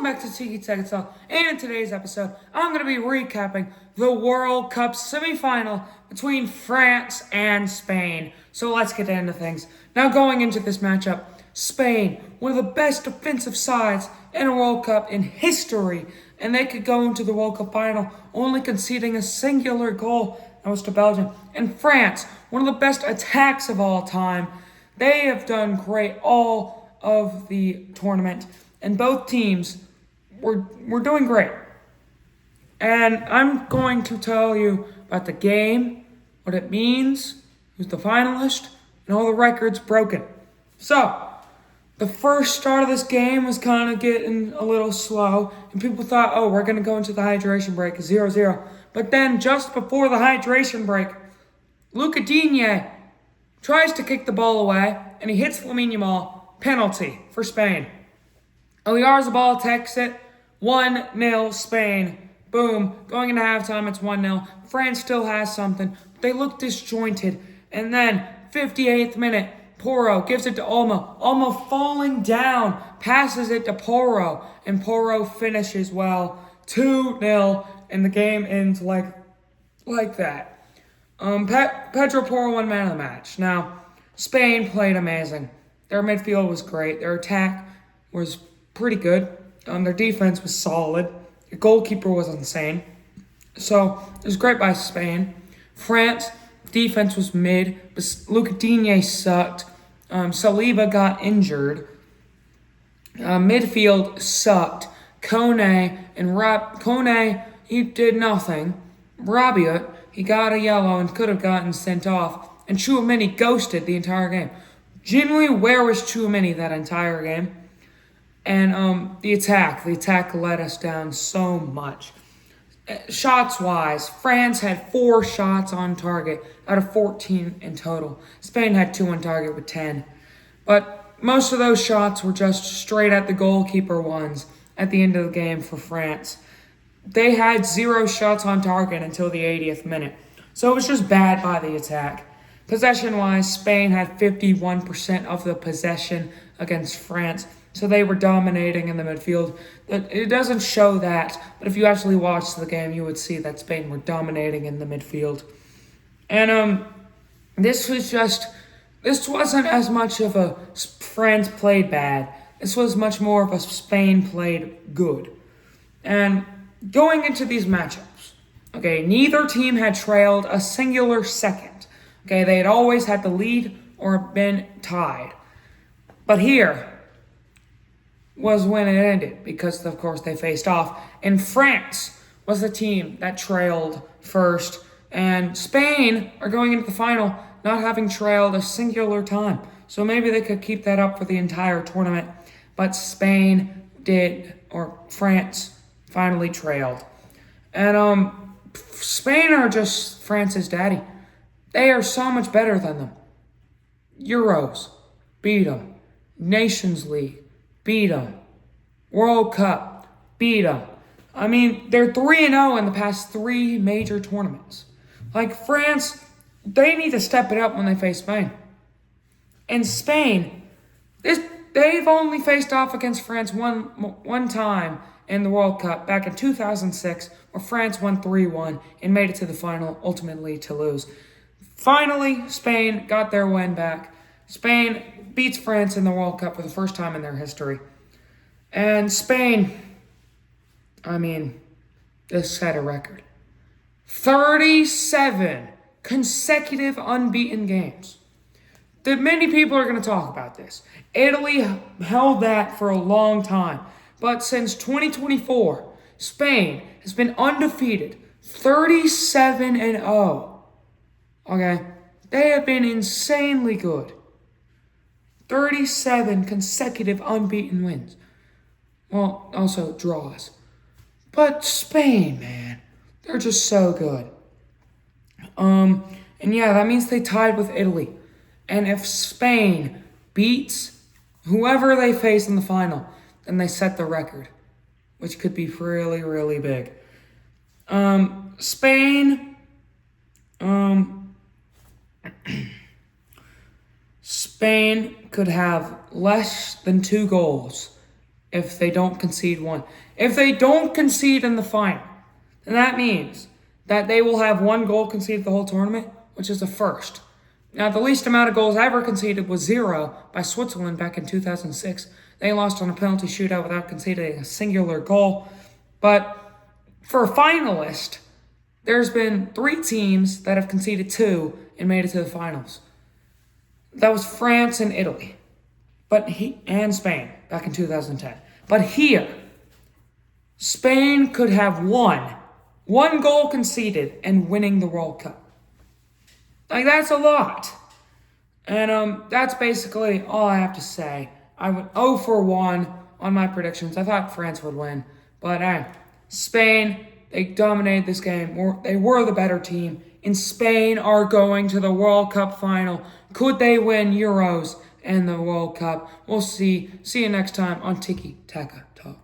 back to Tiki Texel, and in today's episode, I'm going to be recapping the World Cup semifinal between France and Spain. So let's get into things. Now going into this matchup, Spain, one of the best defensive sides in a World Cup in history, and they could go into the World Cup final only conceding a singular goal, that was to Belgium. And France, one of the best attacks of all time. They have done great all of the tournament, and both teams were doing great. And I'm going to tell you about the game, what it means, who's the finalist, and all the records broken. So, the first start of this game was kind of getting a little slow, and people thought, oh, we're going to go into the hydration break 0-0. But then, just before the hydration break, Luca Digne tries to kick the ball away, and he hits Lamine Yamal. Penalty for Spain. Oyarzabal takes it. 1-0 Spain. Boom. Going into halftime, it's 1-0. France still has something. They look disjointed. And then, 58th minute, Porro gives it to Olmo. Olmo falling down, passes it to Porro, and Porro finishes well. 2-0, and the game ends like that. Pedro Porro won man of the match. Now, Spain played amazing. Their midfield was great. Their attack was pretty good. Their defense was solid. The goalkeeper was insane. So, it was great by Spain. France, defense was mid. Luca Digne sucked. Saliba got injured. Midfield sucked. Kone, he did nothing. Rabiot, he got a yellow and could have gotten sent off. And Tchouaméni ghosted the entire game. Genuinely, where was Tchouaméni that entire game? And the attack let us down so much. Shots-wise, France had 4 shots on target out of 14 in total. Spain had 2 on target with 10. But most of those shots were just straight at the goalkeeper ones at the end of the game for France. They had 0 shots on target until the 80th minute. So it was just bad by the attack. Possession-wise, Spain had 51% of the possession against France, so they were dominating in the midfield. It doesn't show that, but if you actually watched the game, you would see that Spain were dominating in the midfield. And this wasn't as much of a France played bad. This was much more of a Spain played good. And going into these matchups, okay, neither team had trailed a singular second. Okay, they had always had the lead or been tied. But here was when it ended because, of course, they faced off. And France was the team that trailed first. And Spain are going into the final not having trailed a singular time. So maybe they could keep that up for the entire tournament. But France finally trailed. And Spain are just France's daddy. They are so much better than them. Euros, beat them. Nations League, beat them. World Cup, beat them. I mean, they're 3-0 in the past 3 major tournaments. Like France, they need to step it up when they face Spain. And Spain, they've only faced off against France one time in the World Cup back in 2006, where France won 3-1 and made it to the final, ultimately to lose. Finally, Spain got their win back. Spain beats France in the World Cup for the first time in their history. And Spain, they set a record. 37 consecutive unbeaten games. Many people are going to talk about this. Italy held that for a long time. But since 2024, Spain has been undefeated, 37-0. Okay, they have been insanely good. 37 consecutive unbeaten wins. Well, also draws. But Spain, man, they're just so good. And yeah, that means they tied with Italy. And if Spain beats whoever they face in the final, then they set the record, which could be really, really big. Spain could have less than 2 goals if they don't concede one. If they don't concede in the final, then that means that they will have one goal conceded the whole tournament, which is the first. Now, the least amount of goals ever conceded was 0 by Switzerland back in 2006. They lost on a penalty shootout without conceding a singular goal. But for a finalist, there's been 3 teams that have conceded 2 and made it to the finals. That was France and Italy, and Spain back in 2010. But here, Spain could have one goal conceded and winning the World Cup. Like, that's a lot. And that's basically all I have to say. I went 0 for 1 on my predictions. I thought France would win. But Spain, they dominated this game. They were the better team. And Spain are going to the World Cup final. Could they win Euros and the World Cup? We'll see. See you next time on Tiki Taka.